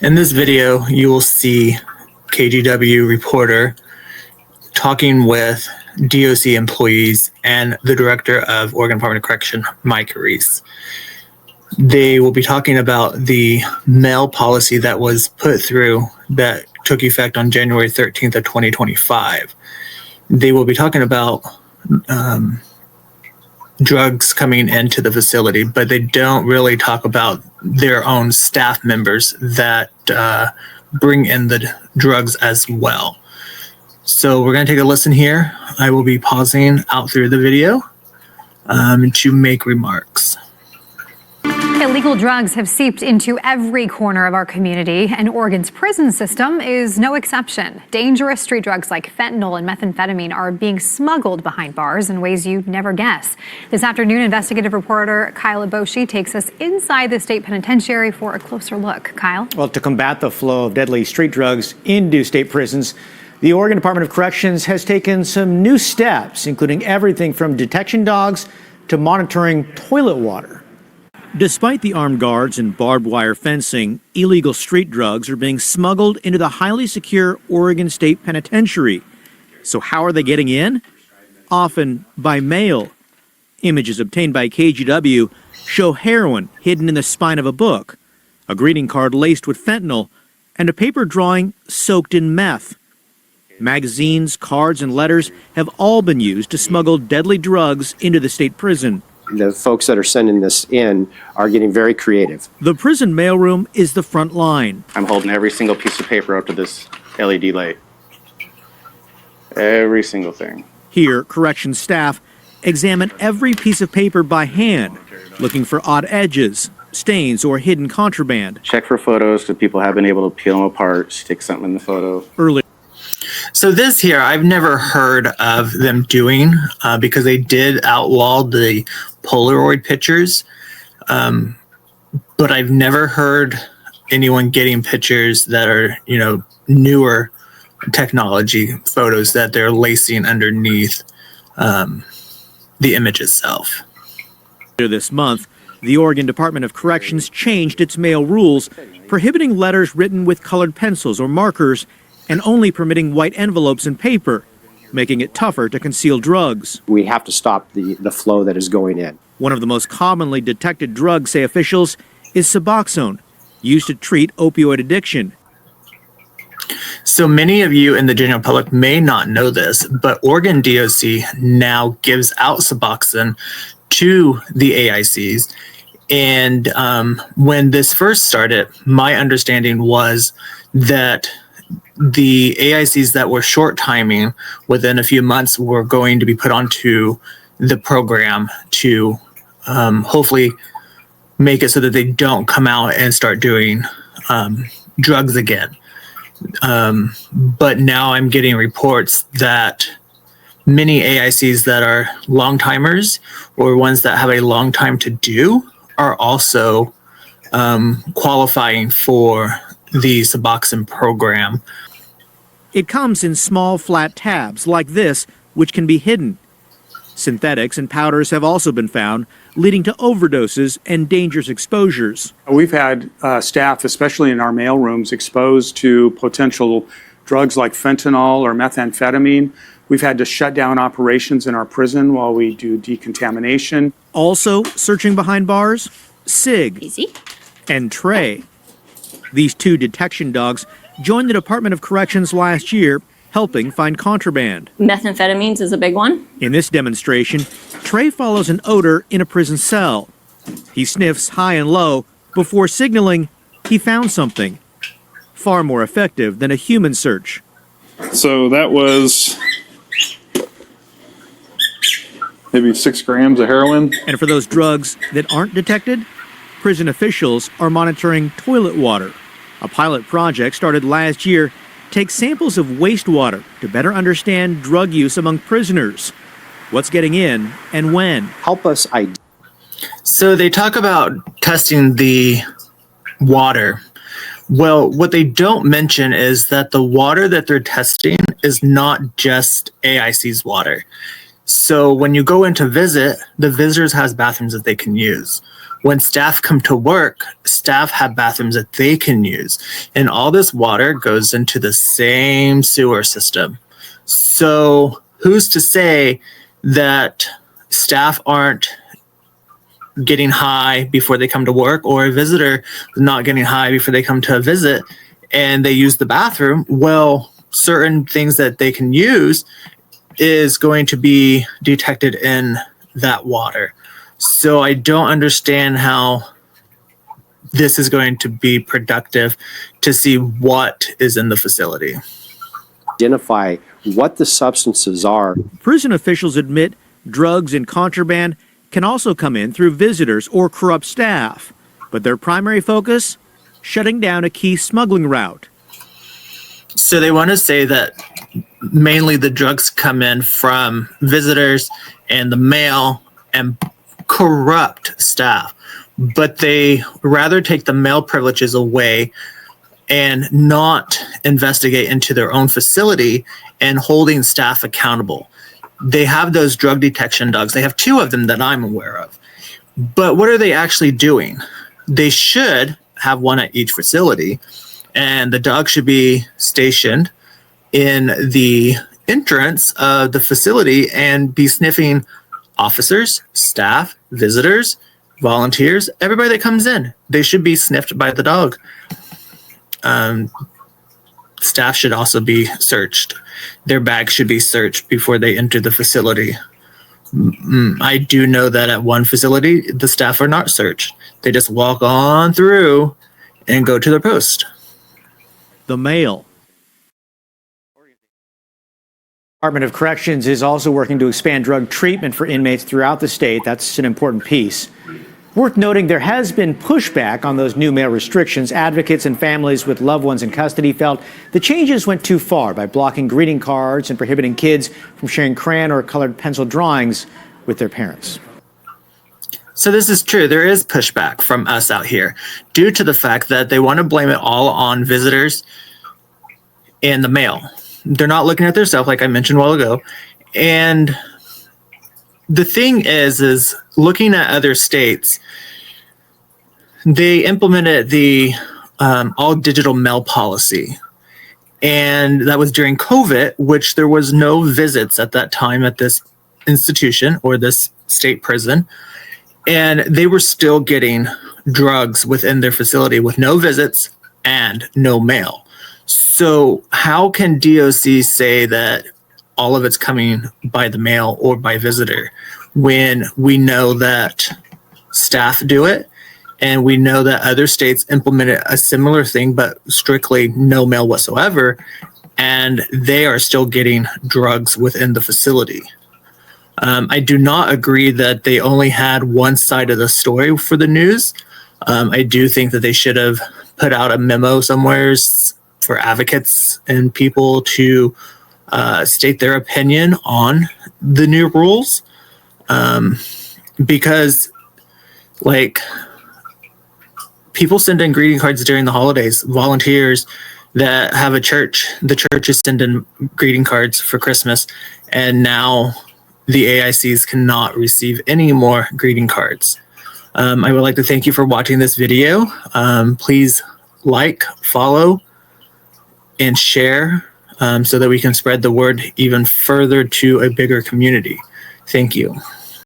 In this video, you will see KGW reporter talking with DOC employees and the Director of Oregon Department of Correction, Mike Reese. They will be talking about the mail policy that was put through that took effect on January 13th of 2025. They will be talking about drugs coming into the facility, but they don't really talk about their own staff members that bring in the drugs as well. So we're going to take a listen here. I will be pausing out through the video to make remarks. Illegal drugs have seeped into every corner of our community, and Oregon's prison system is no exception. Dangerous street drugs like fentanyl and methamphetamine are being smuggled behind bars in ways you'd never guess. This afternoon, investigative reporter Kyle Iboshi takes us inside the state penitentiary for a closer look. Kyle? Well, to combat the flow of deadly street drugs into state prisons, the Oregon Department of Corrections has taken some new steps, including everything from detection dogs to monitoring toilet water. Despite the armed guards and barbed wire fencing, illegal street drugs are being smuggled into the highly secure Oregon State Penitentiary. So how are they getting in? Often by mail. Images obtained by KGW show heroin hidden in the spine of a book, a greeting card laced with fentanyl, and a paper drawing soaked in meth. Magazines, cards, and letters have all been used to smuggle deadly drugs into the state prison. The folks that are sending this in are getting very creative. The prison mailroom is the front line. I'm holding every single piece of paper up to this LED light. Every single thing. Here, corrections staff examine every piece of paper by hand, looking for odd edges, stains, or hidden contraband. Check for photos because people have been able to peel them apart, stick something in the photo. Early. So this here, I've never heard of them doing because they did outlaw the Polaroid pictures, but I've never heard anyone getting pictures that are, newer technology photos that they're lacing underneath the image itself. This month, the Oregon Department of Corrections changed its mail rules, prohibiting letters written with colored pencils or markers and only permitting white envelopes and paper, making it tougher to conceal drugs. We have to stop the flow that is going in. One of the most commonly detected drugs, say officials, is Suboxone, used to treat opioid addiction. So many of you in the general public may not know this, but Oregon DOC now gives out Suboxone to the AICs. And when this first started, my understanding was that the AICs that were short timing within a few months were going to be put onto the program to hopefully make it so that they don't come out and start doing drugs again. But now I'm getting reports that many AICs that are long timers or ones that have a long time to do are also qualifying for the Suboxone program. It comes in small flat tabs like this, which can be hidden. Synthetics and powders have also been found, leading to overdoses and dangerous exposures. We've had staff, especially in our mail rooms, exposed to potential drugs like fentanyl or methamphetamine. We've had to shut down operations in our prison while we do decontamination. Also searching behind bars, Sig and Trey. These two detection dogs joined the Department of Corrections last year, helping find contraband. Methamphetamines is a big one. In this demonstration, Trey follows an odor in a prison cell. He sniffs high and low before signaling he found something. Far more effective than a human search. So that was maybe 6 grams of heroin. And for those drugs that aren't detected, prison officials are monitoring toilet water. A pilot project started last year takes samples of wastewater to better understand drug use among prisoners. What's getting in and when? Help us So they talk about testing the water. Well, what they don't mention is that the water that they're testing is not just AIC's water. So when you go in to visit, the visitors has bathrooms that they can use. when staff come to work, staff have bathrooms that they can use. And all this water goes into the same sewer system. So who's to say that staff aren't getting high before they come to work, or a visitor not getting high before they come to a visit and they use the bathroom? Well, certain things that they can use is going to be detected in that water. So I don't understand how this is going to be productive to see what is in the facility. Identify what the substances are. Prison officials admit drugs and contraband can also come in through visitors or corrupt staff, but their primary focus, shutting down a key smuggling route. So they want to say that mainly the drugs come in from visitors and the mail and corrupt staff, but they rather take the mail privileges away and not investigate into their own facility and holding staff accountable. They have those drug detection dogs. They have 2 of them that I'm aware of. But what are they actually doing? They should have 1 at each facility, and the dog should be stationed in the entrance of the facility and be sniffing officers, staff, visitors, volunteers, everybody that comes in. They should be sniffed by the dog. Staff should also be searched. Their bags should be searched before they enter the facility. I do know that at one facility, the staff are not searched. They just walk on through and go to their post. The mail. Department of Corrections is also working to expand drug treatment for inmates throughout the state. That's an important piece. Worth noting, there has been pushback on those new mail restrictions. Advocates and families with loved ones in custody felt the changes went too far by blocking greeting cards and prohibiting kids from sharing crayon or colored pencil drawings with their parents. So this is true. There is pushback from us out here due to the fact that they want to blame it all on visitors and the mail. They're not looking at themselves, like I mentioned a while ago. And the thing is looking at other states, they implemented the all digital mail policy. And that was during COVID, which there was no visits at that time at this institution or this state prison. And they were still getting drugs within their facility with no visits and no mail. So how can DOC say that all of it's coming by the mail or by visitor when we know that staff do it and we know that other states implemented a similar thing but strictly no mail whatsoever, and they are still getting drugs within the facility? I do not agree that they only had one side of the story for the news. I do think that they should have put out a memo somewhere for advocates and people to state their opinion on the new rules. Because, like, people send in greeting cards during the holidays. Volunteers that have a church, the churches send in greeting cards for Christmas, and now the AICs cannot receive any more greeting cards. I would like to thank you for watching this video. Please like, follow, and share so that we can spread the word even further to a bigger community. Thank you.